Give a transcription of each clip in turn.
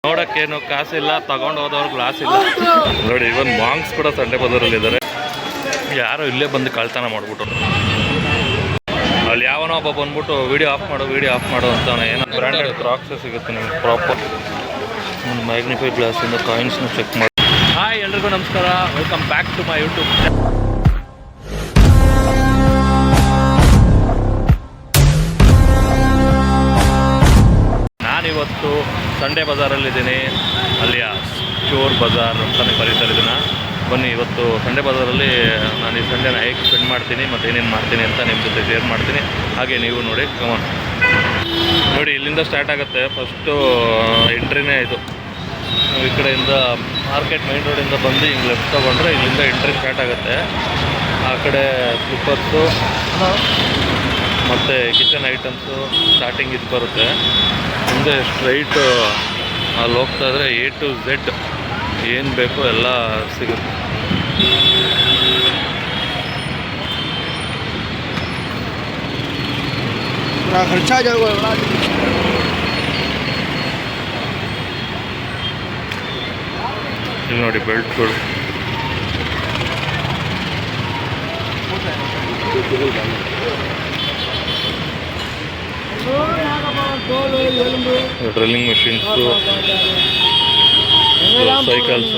ನೋಡೋಕ್ಕೇನು ಕಾಸಿಲ್ಲ, ತಗೊಂಡು ಹೋದವ್ರು ಗ್ಲಾಸ್ ಇಲ್ಲ ನೋಡಿ. ಇವನ್ ಮಾಂಗ್ಸ್ ಕೂಡ ಸಂಡೆ ಬಜಾರಲ್ಲಿ ಇದ್ದಾರೆ. ಯಾರೋ ಇಲ್ಲೇ ಬಂದು ಕಳ್ತನ ಮಾಡ್ಬಿಟ್ಟು ಅಲ್ಲಿ ಯಾವನೋ ಒಬ್ಬ ಬಂದ್ಬಿಟ್ಟು ವಿಡಿಯೋ ಆಫ್ ಮಾಡು ಅಂತಾನೆ. ಏನೋ ಬ್ರ್ಯಾಂಡೆಡ್ ಕ್ರಾಕ್ಸ್ ಸಿಗುತ್ತೆ ನಿಮ್ಗೆ ಪ್ರಾಪರ್. ಒಂದು ಮ್ಯಾಗ್ನಿಫೈ ಗ್ಲಾಸಿಂದ ಕಾಯಿನ್ಸ್ನ ಚೆಕ್ ಮಾಡಿ. ಹಾಯ್ ಎಲ್ರಿಗೂ ನಮಸ್ಕಾರ, welcome back to my YouTube. ನಾನಿವತ್ತು ಸಂಡೆ ಬಜಾರಲ್ಲಿದ್ದೀನಿ, ಅಲ್ಲಿಯ ಚೋರ್ ಬಜಾರ್ ಅಂತಲೇ ಕರೀತಾರೆ ಇದನ್ನು. ಬನ್ನಿ, ಇವತ್ತು ಸಂಡೆ ಬಜಾರಲ್ಲಿ ನಾನು ಈ ಸಂಡೇನ ಹೇಗೆ ಸ್ಪೆಂಡ್ ಮಾಡ್ತೀನಿ ಮತ್ತು ಏನೇನು ಮಾಡ್ತೀನಿ ಅಂತ ನಿಮ್ಮ ಜೊತೆ ಶೇರ್ ಮಾಡ್ತೀನಿ. ಹಾಗೆ ನೀವು ನೋಡಿ. ಕಮಾನ್ ನೋಡಿ, ಇಲ್ಲಿಂದ ಸ್ಟಾರ್ಟ್ ಆಗುತ್ತೆ. ಫಸ್ಟು ಎಂಟ್ರಿನೇ ಇದು. ಈ ಕಡೆಯಿಂದ ಮಾರ್ಕೆಟ್ ಮೈನ್ ರೋಡಿಂದ ಬಂದು ಹಿಂಗೆ ಲೆಫ್ಟ್ ತೊಗೊಂಡ್ರೆ ಇಲ್ಲಿಂದ ಎಂಟ್ರಿ ಸ್ಟಾರ್ಟ್ ಆಗುತ್ತೆ. ಆ ಕಡೆ ಸ್ಲಿಪ್ಪರ್ಸು ಮತ್ತು ಕಿಚನ್ ಐಟಮ್ಸು ಸ್ಟಾರ್ಟಿಂಗ್ ಇದು ಬರುತ್ತೆ. ಮುಂದೆ ಸ್ಟ್ರೈಟ್ ಅಲ್ಲಿ ಹೋಗ್ತಾ ಇದ್ರೆ A to Z ಏನು ಬೇಕೋ ಎಲ್ಲ ಸಿಗುತ್ತೆ. ಇಲ್ಲಿ ನೋಡಿ ಬೆಲ್ಟ್ಗಳು. Drilling machines, cycles.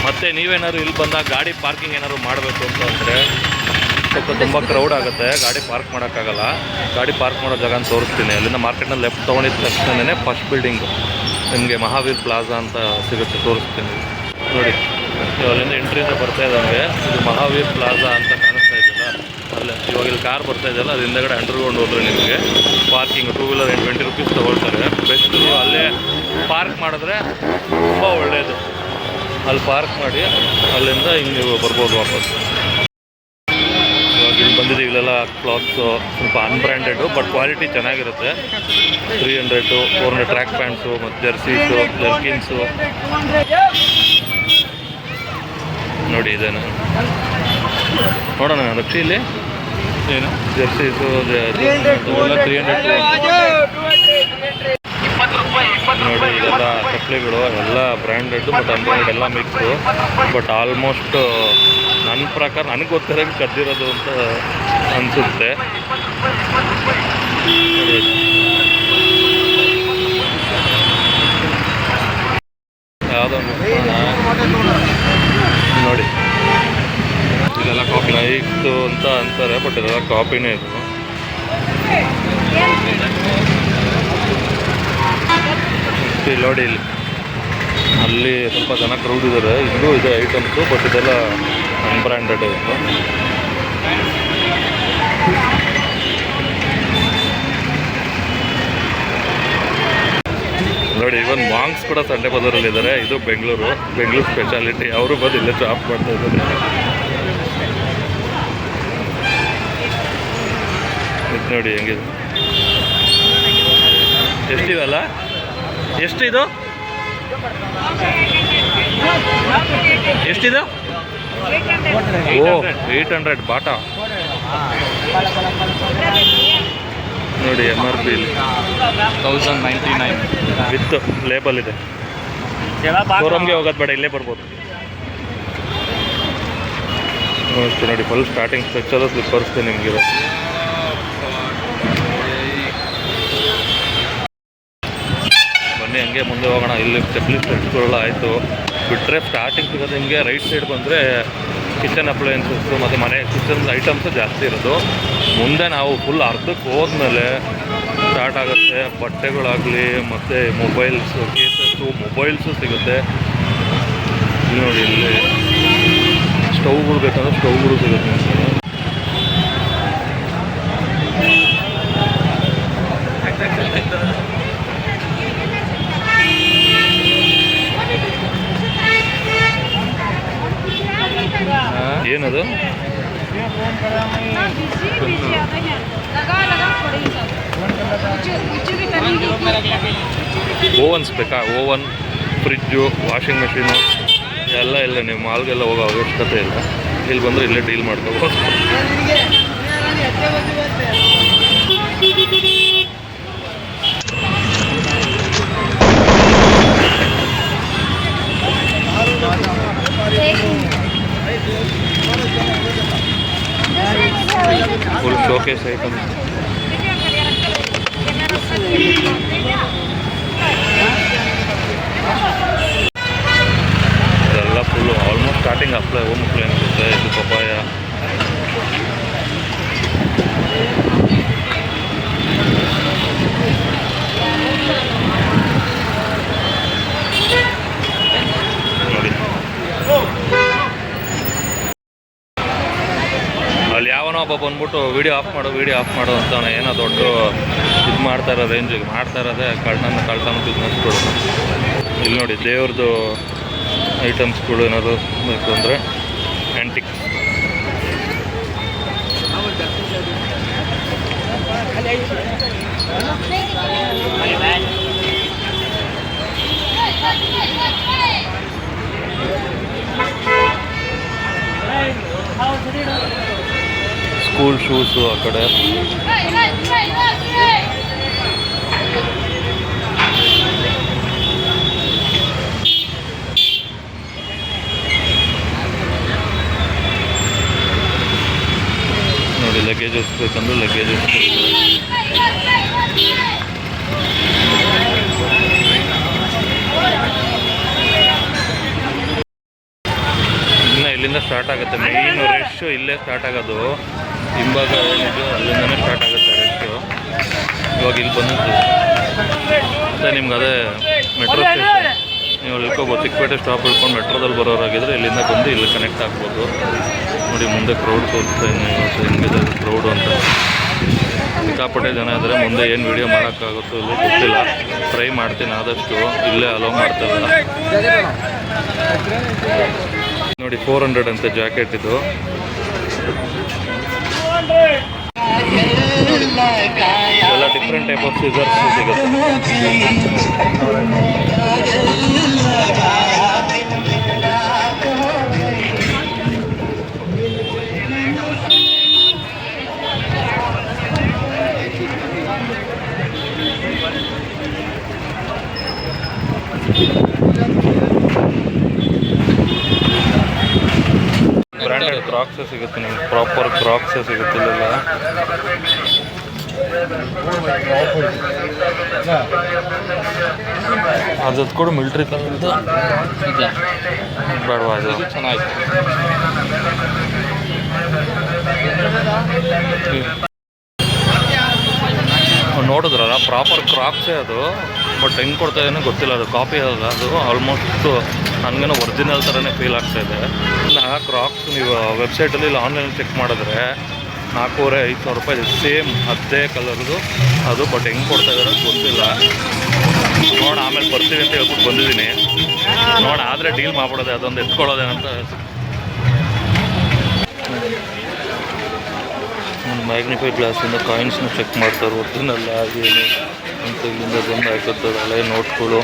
ಮತ್ತು ನೀವೇನಾದ್ರು ಇಲ್ಲಿ ಬಂದಾಗ ಗಾಡಿ ಪಾರ್ಕಿಂಗ್ ಏನಾದ್ರು ಮಾಡಬೇಕು ಅಂತಂದರೆ ಸ್ವಲ್ಪ ತುಂಬ ಕ್ರೌಡ್ ಆಗುತ್ತೆ, ಗಾಡಿ ಪಾರ್ಕ್ ಮಾಡೋಕ್ಕಾಗಲ್ಲ. ಗಾಡಿ ಪಾರ್ಕ್ ಮಾಡೋ ಜಾಗ ಅಂತ ತೋರಿಸ್ತೀನಿ. ಅಲ್ಲಿಂದ ಮಾರ್ಕೆಟ್ನಲ್ಲಿ ಲೆಫ್ಟ್ ತೊಗೊಂಡಿದ್ದ ತಕ್ಷಣವೇ ಫಸ್ಟ್ ಬಿಲ್ಡಿಂಗು ನಿಮಗೆ ಮಹಾವೀರ್ ಪ್ಲಾಜಾ ಅಂತ ಸಿಗುತ್ತೆ, ತೋರಿಸ್ತೀನಿ ನೋಡಿ. ಅಲ್ಲಿಂದ ಎಂಟ್ರಿಯಿಂದ ಬರ್ತಾ ಇದ್ದಂಗೆ ಇದು ಮಹಾವೀರ್ ಪ್ಲಾಜಾ ಅಂತ ಕಾಣಿಸ್ತಾ ಇದೆಯಲ್ಲ, ಅಲ್ಲೇ ಇವಾಗ ಇಲ್ಲಿ ಕಾರ್ ಬರ್ತಾ ಇದೆಯಲ್ಲ, ಅದು ಹಿಂದೆಗಡೆ ಅಂಡರ್ಗ್ರೌಂಡ್ ಹೋದರೆ ನಿಮಗೆ ಪಾರ್ಕಿಂಗ್ 2 ವೀಲರ್ 20 ರೂಪೀಸ್ ತೊಗೊಳ್ತಾರೆ. ಬೆಸ್ಟ್ ನೀವು ಅಲ್ಲೇ ಪಾರ್ಕ್ ಮಾಡಿದ್ರೆ ತುಂಬ ಒಳ್ಳೆಯದು. ಅಲ್ಲಿ ಪಾರ್ಕ್ ಮಾಡಿ ಅಲ್ಲಿಂದ ಹಿಂಗೆ ನೀವು ಬರ್ಬೋದು ವಾಪಸ್. ಇವಾಗ ಇಲ್ಲಿ ಬಂದಿದ್ದೀವಿ, ಇಲ್ಲೆಲ್ಲ ಕ್ಲಾತ್ಸು ಸ್ವಲ್ಪ ಅನ್ಬ್ರ್ಯಾಂಡೆಡು ಬಟ್ ಕ್ವಾಲಿಟಿ ಚೆನ್ನಾಗಿರುತ್ತೆ. 300 400 ಟ್ರ್ಯಾಕ್ ಪ್ಯಾಂಟ್ಸು ಮತ್ತು ಜರ್ಸೀಸು, ಜರ್ಕಿನ್ಸು ನೋಡಿ. ಇದೇನು ನೋಡೋಣ ರಕ್ಷಿ, ಇಲ್ಲಿ ಏನು ಜರ್ಸೀಸು 300 ನೋಡಿ. ಇದೆಲ್ಲ ಚಪ್ಪಲಿಗಳು ಎಲ್ಲ ಬ್ರ್ಯಾಂಡೆಡ್ ಬಟ್ ಅನ್ಬ್ರ್ಯಾಂಡೆಡ್ ಎಲ್ಲ ಮಿಕ್ಸು. ಬಟ್ ಆಲ್ಮೋಸ್ಟ್ ನನ್ನ ಪ್ರಕಾರ ನನಗೆ ಗೊತ್ತಿರೋಂಗೆ ಕದ್ದಿರೋದು ಅಂತ ಅನಿಸುತ್ತೆ. ಯಾವುದೋ ನೋಡಿ, ಇದೆಲ್ಲ ಕಾಪಿ ನೈಕ್ಸು ಅಂತ ಅಂತಾರೆ ಬಟ್ ಇದೆಲ್ಲ ಕಾಪಿನೇ. ಇದು ನೋಡಿ, ಇಲ್ಲಿ ಅಲ್ಲಿ ಸ್ವಲ್ಪ ಜನ ಕ್ರೌಡ್ ಇದ್ದಾರೆ. ಇನ್ನೂ ಇದೆ ಐಟಮ್ಸು ಬಟ್ ಇದೆಲ್ಲ ಅನ್ಬ್ರ್ಯಾಂಡೆಡ್ ಇತ್ತು. ನೋಡಿ, ಇವನ್ ಮಾಂಗ್ಸ್ ಕೂಡ ಸಂಡೆ ಬಜಾರಲ್ಲಿ ಇದ್ದಾರೆ. ಇದು ಬೆಂಗಳೂರು ಸ್ಪೆಷಾಲಿಟಿ. ಅವರು ಬಂದು ಇಲ್ಲೇ ಜಾಬ್ ಮಾಡ್ತಾ ಇದ್ದಾರೆ. ಇದು ನೋಡಿ ಹೆಂಗಿದೆ, ಎಷ್ಟಿವಲ್ಲ, ಎಷ್ಟಿದು ಎಷ್ಟಿದು? ಓ 800 ಬಾಟಾ ನೋಡಿ. MRP 1099 ವಿತ್ ಲೇಬಲ್ ಇದೆ. ಶೋರೂಮ್ಗೆ ಹೋಗೋದು ಬೇಡ, ಇಲ್ಲೇ ಬರ್ಬೋದು. ಅಷ್ಟು ನೋಡಿ, ಫುಲ್ ಸ್ಟಾರ್ಟಿಂಗ್ ಸ್ಟ್ರಕ್ಚರ್ ಸ್ಲಿಪ್ಪರ್ಸ್ಗೆ ನಿಮಗಿರೋ. ಬನ್ನಿ ಹಂಗೆ ಮುಂದೆ ಹೋಗೋಣ. ಇಲ್ಲಿ ಚಪ್ಪಲಿ ಸ್ಟೆಪ್ಸ್ಗಳೆಲ್ಲ ಆಯಿತು. ಬಿಟ್ಟರೆ ಸ್ಟಾರ್ಟಿಂಗ್ ಸಿಗೋದು ನಿಮಗೆ ರೈಟ್ ಸೈಡ್ ಬಂದರೆ ಕಿಚನ್ ಅಪ್ಲಯನ್ಸಸ್ಸು ಮತ್ತು ಮನೆ ಕಿಚನ್ ಐಟಮ್ಸು ಜಾಸ್ತಿ ಇರೋದು. ಮುಂದೆ ನಾವು ಫುಲ್ ಅರ್ಧಕ್ಕೆ ಹೋದ್ಮೇಲೆ ಸ್ಟಾರ್ಟ್ ಆಗುತ್ತೆ ಬಟ್ಟೆಗಳಾಗಲಿ ಮತ್ತು ಮೊಬೈಲ್ಸು, ಕೇಸಸ್ಸು, ಮೊಬೈಲ್ಸು ಸಿಗುತ್ತೆ. ಇಲ್ಲಿ ನೋಡಿ, ಇಲ್ಲಿ ಸ್ಟವ್ಗಳು ಬೇಕಂದ್ರೆ ಸ್ಟವ್ಗಳು ಸಿಗುತ್ತೆ. ಏನದು? ಓವನ್ಸ್ ಬೇಕಾ? ಓವನ್, ಫ್ರಿಜ್ಜು, ವಾಷಿಂಗ್ ಮೆಷಿನು ಎಲ್ಲ ಇಲ್ಲ. ನೀವು ಮಾಲ್ಗೆಲ್ಲ ಹೋಗೋ ಅವಶ್ಯಕತೆ ಇಲ್ಲ. ಇಲ್ಲಿ ಬಂದರೆ ಇಲ್ಲೇ ಡೀಲ್ ಮಾಡ್ಕೋಬೋದು. Showcase item. ಇದೆಲ್ಲ full almost starting home appliances ಇದು ಪಪಾಯ. ನೋಡಿ ಅಲ್ಲಿ ಯಾವನೋ ಒಬ್ಬ ಬಂದ್ಬಿಟ್ಟು ವೀಡಿಯೋ ಆಫ್ ಮಾಡು ಅಂತಾನೆ. ಏನೋ ದೊಡ್ಡ ಇದು ಮಾಡ್ತಾ ಇರೋ ರೇಂಜಿಗೆ ಮಾಡ್ತಾ ಇರೋದೇ ಕಳ್ತನ ಬಿಸ್ನೆಸ್ಗಳು. ಇಲ್ಲಿ ನೋಡಿ ದೇವ್ರದ್ದು ಐಟಮ್ಸ್ಗಳು ಏನಾದ್ರು ಬೇಕು ಅಂದರೆ ಆ್ಯಂಟಿಕ್. ಸ್ಕೂಲ್ ಶೂಸು ಆ ಕಡೆ. ನೋಡಿ ಲಗೇಜಸ್ ಬೇಕಂದ್ರೆ ಲಗೇಜಸ್. ಇನ್ನು ಇಲ್ಲಿಂದ ಸ್ಟಾರ್ಟ್ ಆಗುತ್ತೆ ಮೇಯ್ನು ರಶ್ಶು. ಇಲ್ಲೇ ಸ್ಟಾರ್ಟ್ ಆಗೋದು. ಹಿಂಭಾಗ ಏನಿದೆ ಅಲ್ಲಿಂದನೇ ಸ್ಟಾರ್ಟ್ ಆಗುತ್ತೆ ರಶ್ಶು. ಇವಾಗ ಇಲ್ಲಿ ಬಂದಿದ್ದು ಮತ್ತು ನಿಮ್ಗೆ ಅದೇ ಮೆಟ್ರೋ ಸ್ಟೇಷನ್ ನೀವು ಇಳ್ಕೊಬೋದು. ಚಿಕ್ಕಪೇಟೆ ಸ್ಟಾಪ್ ಇಳ್ಕೊಂಡು ಮೆಟ್ರೋದಲ್ಲಿ ಬರೋರಾಗಿದ್ದರೆ ಇಲ್ಲಿಂದ ಬಂದು ಇಲ್ಲಿ ಕನೆಕ್ಟ್ ಆಗ್ಬೋದು. ನೋಡಿ ಮುಂದೆ ಕ್ರೌಡ್ ತೋರಿಸ್ತಾ ಇದ್ದೀನಿ ಹೆಂಗಿದೆ ಕ್ರೌಡು ಅಂತ. ಸಿಕ್ಕಾಪಟ್ಟೆ ಜನ ಇದ್ದರೆ ಮುಂದೆ ಏನು ವೀಡಿಯೋ ಮಾಡೋಕ್ಕಾಗುತ್ತೋ ಇಲ್ಲೂ ಗೊತ್ತಿಲ್ಲ. ಟ್ರೈ ಮಾಡ್ತೀನಿ ಆದಷ್ಟು. ಇಲ್ಲೇ ಅಲೋ ಮಾಡ್ತಾಯಿಲ್ಲ ನೋಡಿ. 400 ಅಂತೆ ಜಾಕೆಟ್ ಇದು. ಎಲ್ಲ ಡಿಫ್ರೆಂಟ್ ಟೈಪ್ ಆಫ್ ಸಿಸರ್ಸ್ ಸಿಗುತ್ತೆ. ಬ್ರ್ಯಾಂಡೆಡ್ ಕ್ರಾಕ್ಸೇ ಸಿಗುತ್ತೆ ನಿಮ್ಗೆ. ಪ್ರಾಪರ್ ಕ್ರಾಕ್ಸೇ ಸಿಗುತ್ತೆ ಇಲ್ಲೆಲ್ಲ. ಅದು ಕೂಡ ಮಿಲ್ಟ್ರಿ ಕಲರ್ದು ಬೇಡವಾ? ಅದು ಚೆನ್ನಾಗಿತ್ತು. ನೋಡಿದ್ರಲ್ಲ ಪ್ರಾಪರ್ ಕ್ರಾಕ್ಸೇ ಅದು. ಬಟ್ ಹೆಂಗೆ ಕೊಡ್ತಾ ಏನೋ ಗೊತ್ತಿಲ್ಲ. ಅದು ಕಾಪಿ ಅಲ್ಲ, ಅದು ಆಲ್ಮೋಸ್ಟ್ ನನಗೇನೋ ಒರಿಜಿನಲ್ ಥರನೇ ಫೀಲ್ ಆಗ್ತಾಯಿದೆ. ಇನ್ನು ಆ ಕ್ರಾಕ್ಸ್ ನೀವು ವೆಬ್ಸೈಟಲ್ಲಿ ಇಲ್ಲ ಆನ್ಲೈನಲ್ಲಿ ಚೆಕ್ ಮಾಡಿದ್ರೆ 4,500 ರೂಪಾಯಿ ಸೇಮ್ ಅದೇ ಕಲರ್ದು ಅದು. ಬಟ್ ಹೆಂಗೆ ಕೊಡ್ತಾ ಇದ್ದಾರೆ ಗೊತ್ತಿಲ್ಲ. ನೋಡ ಆಮೇಲೆ ಬರ್ತೀವಿ ಅಂತ ಹೇಳ್ಬಿಟ್ಟು ಬಂದಿದ್ದೀನಿ. ನೋಡ ಆದರೆ ಡೀಲ್ ಮಾಡ್ಬಿಡೋದೆ, ಅದೊಂದು ಎತ್ಕೊಳ್ಳೋದೇನಂತ. ಒಂದು ಮ್ಯಾಗ್ನಿಫೈ ಗ್ಲಾಸಿಂದ ಕಾಯಿನ್ಸ್ನ ಚೆಕ್ ಮಾಡ್ತಾರೆ. ಒರಿಜಿನಲ್ಲ ಆಗೇನು ಅಂತ ಇಲ್ಲಿಂದ ಬಂದು ಹಾಕುತ್ತದೆ. ಹಳೆ ನೋಟ್ಗಳು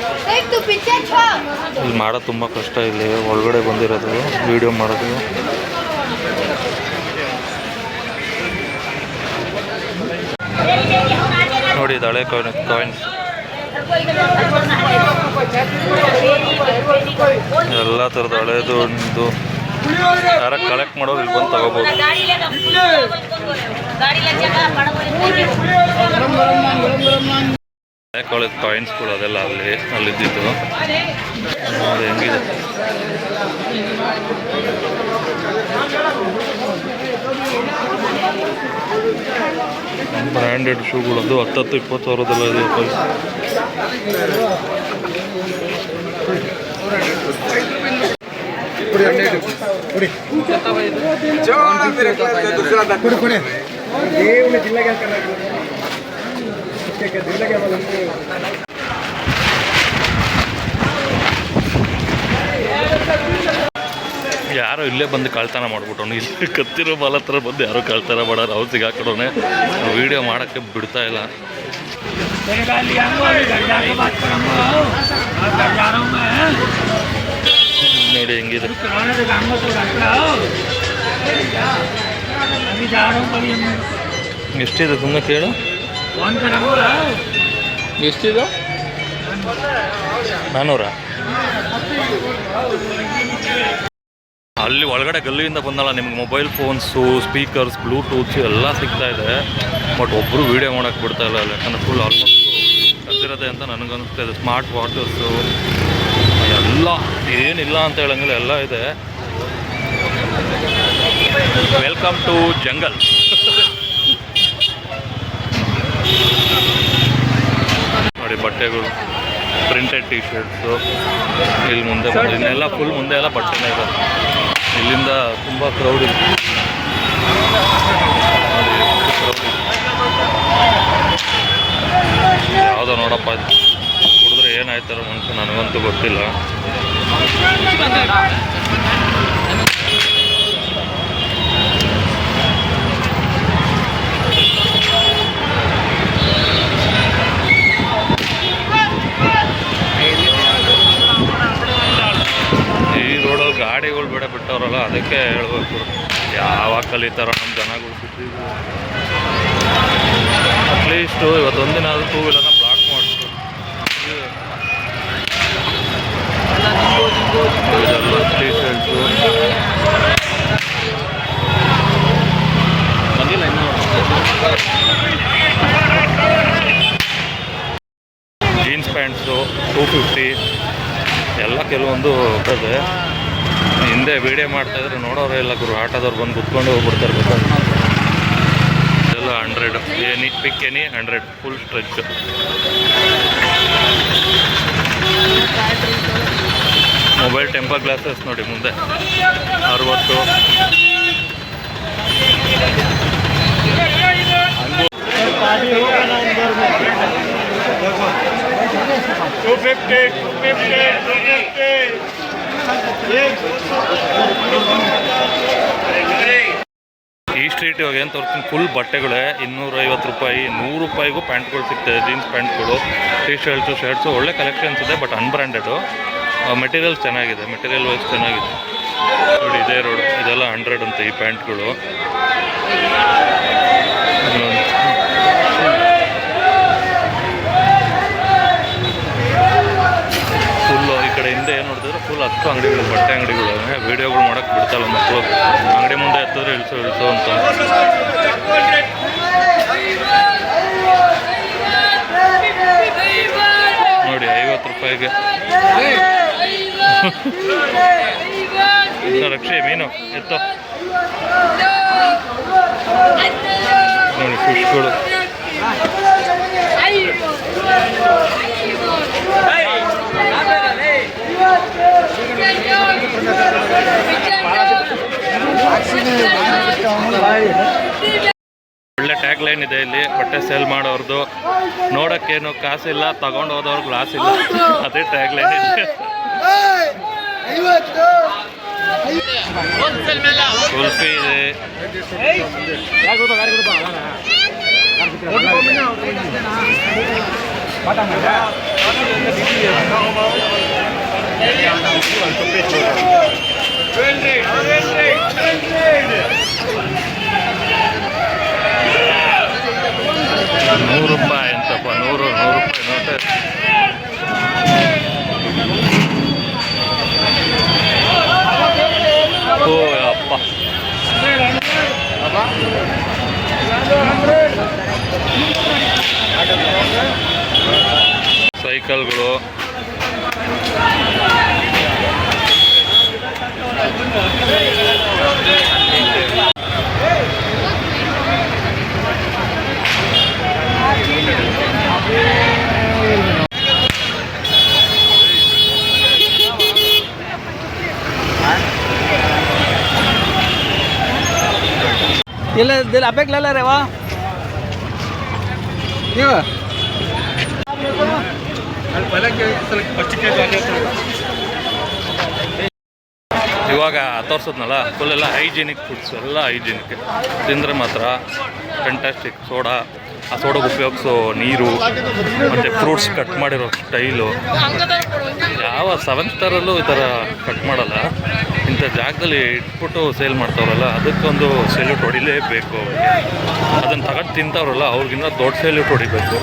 ಇಲ್ಲಿ ಮಾಡೋದು ತುಂಬ ಕಷ್ಟ. ಇಲ್ಲಿ ಒಳಗಡೆ ಬಂದಿರೋದು ವೀಡಿಯೋ ಮಾಡೋದು. ನೋಡಿ ಇದು ಹಳೆ ಕಾಯಿನ್ಸ್ ಎಲ್ಲ ಥರದ ಹಳೇದು. ಒಂದು ಯಾರ ಕಲೆಕ್ಟ್ ಮಾಡೋರು ಇಲ್ಲಿ ಬಂದು ತಗೋಬೋದು. ಹಳೆ ಕಾಯಿನ್ಸ್ಗಳು ಅದೆಲ್ಲ ಅಲ್ಲಿದ್ದಿದ್ದು ನೋಡಿ ಹೆಂಗಿದೆ. ಬ್ರ್ಯಾಂಡೆಡ್ ಶೂಗಳು ಅದು 10-20 ಸಾವಿರದೆಲ್ಲ ಇದೆ. ಯಾರೋ ಇಲ್ಲೇ ಬಂದು ಕಳ್ತನ ಮಾಡ್ಬಿಟ್ಟವನು. ಇಲ್ಲಿ ಕತ್ತಿರೋ ಬಾಲ ಹತ್ರ ಬಂದು ಯಾರೋ ಕಳ್ತನ ಮಾಡೋರು. ಅವ್ರು ಸಿಗಾಕಡೋನೆ ವೀಡಿಯೋ ಮಾಡೋಕ್ಕೆ ಬಿಡ್ತಾ ಇಲ್ಲ. ನೋಡಿ ಹೆಂಗಿದೆ. ಎಷ್ಟಿದೆ ಸುಮ್ಮನೆ ಕೇಳು. ಎಷ್ಟಿದೆ? 400. ಅಲ್ಲಿ ಒಳಗಡೆ ಗಲ್ಲಿಯಿಂದ ಬಂದಲ್ಲ ನಿಮ್ಗೆ ಮೊಬೈಲ್ ಫೋನ್ಸು, ಸ್ಪೀಕರ್ಸ್, ಬ್ಲೂಟೂತ್ಸ್ ಎಲ್ಲ ಸಿಗ್ತಾ ಇದೆ. ಬಟ್ ಒಬ್ಬರು ವೀಡಿಯೋ ಮಾಡೋಕ್ಕೆ ಬಿಡ್ತಾ ಇಲ್ಲ ಅಲ್ಲಿ, ಯಾಕಂದರೆ ಫುಲ್ ಆಲ್ಮೋಸ್ಟ್ ಕದ್ದಿರೋದೆ ಅಂತ ನನಗನ್ನಿಸ್ತಾ ಇದೆ. ಸ್ಮಾರ್ಟ್ ವಾಚಸ್ಸು ಎಲ್ಲ ಏನಿಲ್ಲ ಅಂತ ಹೇಳಂಗಿಲ್ಲ, ಎಲ್ಲ ಇದೆ. Welcome to jungle. ನೋಡಿ ಬಟ್ಟೆಗಳು, ಪ್ರಿಂಟೆಡ್ ಟಿ ಶರ್ಟ್ಸು ಇಲ್ಲಿ ಮುಂದೆ ಇನ್ನೆಲ್ಲ ಫುಲ್ ಮುಂದೆ ಎಲ್ಲ ಬಟ್ಟೆನೇ ಇದೆ. ಇಲ್ಲಿಂದ ತುಂಬ ಕ್ರೌಡ್ ಇದೆ. ಯಾವುದೋ ನೋಡಪ್ಪ ಕುಡಿದ್ರೆ ಏನಾಯ್ತಾರೋ ಮನುಷ್ಯ ನನಗಂತೂ ಗೊತ್ತಿಲ್ಲ. ಈ ರೋಡಲ್ಲಿ ಗಾಡಿಗಳು ಬೇಡ ಬಿಟ್ಟವ್ರಲ್ಲ, ಅದಕ್ಕೆ ಹೇಳ್ಬೇಕು ಯಾವಾಗ ಕಲಿತಾರೋ ನಮ್ಮ ಜನಗಳು ಸಿಕ್ಕಿದ್ರು. ಅಟ್ಲೀಸ್ಟು ಇವತ್ತೊಂದಿನ ಆದರೂ ಟೂ ವೀಲರ್ನ ಬ್ಲಾಕ್ ಮಾಡಿಸ್ತು. ಇದೆಲ್ಲ ಟಿ ಶರ್ಟ್ಸು ಜೀನ್ಸ್ ಪ್ಯಾಂಟ್ಸು 250 ಎಲ್ಲ ಕೆಲವೊಂದು ಬರ್ತದೆ. ಹಿಂದೆ ವೀಡಿಯೋ ಮಾಡ್ತಾಯಿದ್ರೆ ನೋಡೋರು ಎಲ್ಲ ಗುರು ಆಟೋದವ್ರು ಬಂದು ಕುತ್ಕೊಂಡು ಹೋಗ್ಬಿಡ್ತಾರೆ. ಎಲ್ಲ 100 ಎನಿ ಪಿಕ್ any 100 full stretch. Mobile temper glasses ನೋಡಿ ಮುಂದೆ 60. ಈ ಸ್ಟ್ರೀಟ್ ಇವಾಗ ಏನು ತೋರಿಸ್ತೀನಿ, ಫುಲ್ ಬಟ್ಟೆಗಳೇ 250 ರೂಪಾಯಿ, 100 ರೂಪಾಯಿಗೂ ಪ್ಯಾಂಟ್ಗಳು ಸಿಗ್ತದೆ. ಜೀನ್ಸ್ ಪ್ಯಾಂಟ್ಗಳು, ಟಿ ಶರ್ಟ್ಸು, ಶರ್ಟ್ಸು ಒಳ್ಳೆ ಕಲೆಕ್ಷನ್ಸ್ ಇದೆ. ಬಟ್ ಅನ್ಬ್ರ್ಯಾಂಡೆಡು. ಮೆಟೀರಿಯಲ್ಸ್ ಚೆನ್ನಾಗಿದೆ, ಮೆಟೀರಿಯಲ್ ವೈಸ್ ಚೆನ್ನಾಗಿದೆ. ನೋಡಿ ಇದೇ ರೋಡ್, ಇದೆಲ್ಲ 100 ಅಂತ ಈ ಪ್ಯಾಂಟ್ಗಳು. ಫುಲ್ಲು ಈ ಕಡೆ ಹಿಂದೆ ಏನು ನೋಡಿದ್ರೆ ಫುಲ್ 10 ಅಂಗಡಿಗಳು, ಬಟ್ಟೆ ಅಂಗಡಿಗಳು. ವೀಡಿಯೋಗಳು ಮಾಡೋಕ್ಕೆ ಬಿಡ್ತಲ್ಲ ಮಕ್ಕಳು, ಅಂಗಡಿ ಮುಂದೆ ಎತ್ತಿದ್ರೆ ಇಳಿಸೋ ಅಂತ. ನೋಡಿ 50 ರೂಪಾಯಿಗೆ ರಕ್ಷೆ ಮೀನು ಎತ್ತೋ. ನೋಡಿ ಫಿಶ್ಗಳು. ಒಳ್ಳೆ ಟ್ಯಾಗ್ ಲೈನ್ ಇದೆ ಇಲ್ಲಿ ಬಟ್ಟೆ ಸೇಲ್ ಮಾಡೋರ್ದು. ನೋಡೋಕ್ಕೇನು ಕಾಸಿಲ್ಲ, ತಗೊಂಡು ಹೋದವ್ರು ಗ್ಲಾಸ್ ಇಲ್ಲ, ಅದೇ ಟ್ಯಾಗ್ ಲೈನ್ ಇದೆ. ಕುಲ್ಫಿ ಇದೆ. ₹100 ಅಂತಪ್ಪ, 100 ರೂಪಾಯಿ ನೋಟೆ. ಓ ಅಪ್ಪ, ಸೈಕಲ್ಗಳು, ಇಲ್ಲ ದಿಲ್ ಅಬೇಕ್ಲಲ್ಲ ರೇವಾ ನೀವು ಇವಾಗ ತೋರಿಸೋದ್ನಲ್ಲ ಫುಲ್ ಎಲ್ಲ ಹೈಜಿನಿಕ್ ಫುಡ್ಸ್, ಎಲ್ಲ ಹೈಜಿನಿಕ್ ತಿಂದರೆ ಮಾತ್ರ ಫ್ಯಾಂಟಾಸ್ಟಿಕ್. ಸೋಡಾ, ಆ ಸೋಡಾಗೆ ಉಪಯೋಗಿಸೋ ನೀರು ಮತ್ತು ಫ್ರೂಟ್ಸ್ ಕಟ್ ಮಾಡಿರೋ ಸ್ಟೈಲು, ಯಾವ 7 ಸ್ಟಾರಲ್ಲೂ ಈ ಥರ ಕಟ್ ಮಾಡಲ್ಲ. ಇಂಥ ಜಾಗದಲ್ಲಿ ಇಟ್ಬಿಟ್ಟು ಸೇಲ್ ಮಾಡ್ತಾವ್ರಲ್ಲ, ಅದಕ್ಕೊಂದು ಸೆಲ್ಯೂಟ್ ಹೊಡಿಲೇಬೇಕು. ಅದನ್ನು ತಗೊಂಡು ತಿಂತವ್ರಲ್ಲ ಅವ್ರಿಗಿಂತ ದೊಡ್ಡ ಸೆಲ್ಯೂಟ್ ಹೊಡಿಬೇಕು.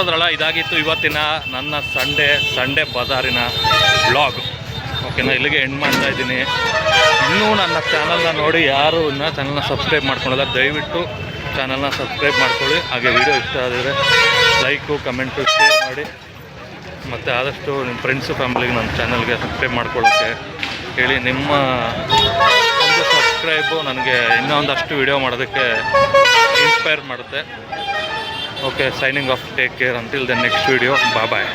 ನೋಡಿದ್ರಲ್ಲ, ಇದಾಗಿತ್ತು ಇವತ್ತಿನ ನನ್ನ ಸಂಡೇ ಬಜಾರಿನ ವ್ಲಾಗ್. ಓಕೆನಾ, ಇಲ್ಲಿಗೆ ಎಂಡ್ ಮಾಡ್ತಾ ಇದ್ದೀನಿ. ಇನ್ನೂ ನನ್ನ ಚಾನಲ್ನ ನೋಡಿ ಯಾರು ಇನ್ನೂ ಚಾನಲ್ನ ಸಬ್ಸ್ಕ್ರೈಬ್ ಮಾಡ್ಕೊಳ್ಳಲ್ಲ, ದಯವಿಟ್ಟು ಚಾನಲ್ನ ಸಬ್ಸ್ಕ್ರೈಬ್ ಮಾಡ್ಕೊಳ್ಳಿ. ಹಾಗೆ ವಿಡಿಯೋ ಇಷ್ಟ ಆದರೆ ಲೈಕು, ಕಮೆಂಟು, ಶೇರ್ ಮಾಡಿ. ಮತ್ತು ಆದಷ್ಟು ನಿಮ್ಮ ಫ್ರೆಂಡ್ಸು, ಫ್ಯಾಮಿಲಿಗೆ ನನ್ನ ಚಾನಲ್ಗೆ ಸಬ್ಸ್ಕ್ರೈಬ್ ಮಾಡ್ಕೊಳ್ಳೋಕ್ಕೆ ಹೇಳಿ. ನಿಮ್ಮ ಒಂದು ಸಬ್ಸ್ಕ್ರೈಬು ನನಗೆ ಇನ್ನೂ ಒಂದಷ್ಟು ವಿಡಿಯೋ ಮಾಡೋದಕ್ಕೆ ಇನ್ಸ್ಪೈರ್ ಮಾಡುತ್ತೆ. Okay, signing off, take care, until the next video, bye.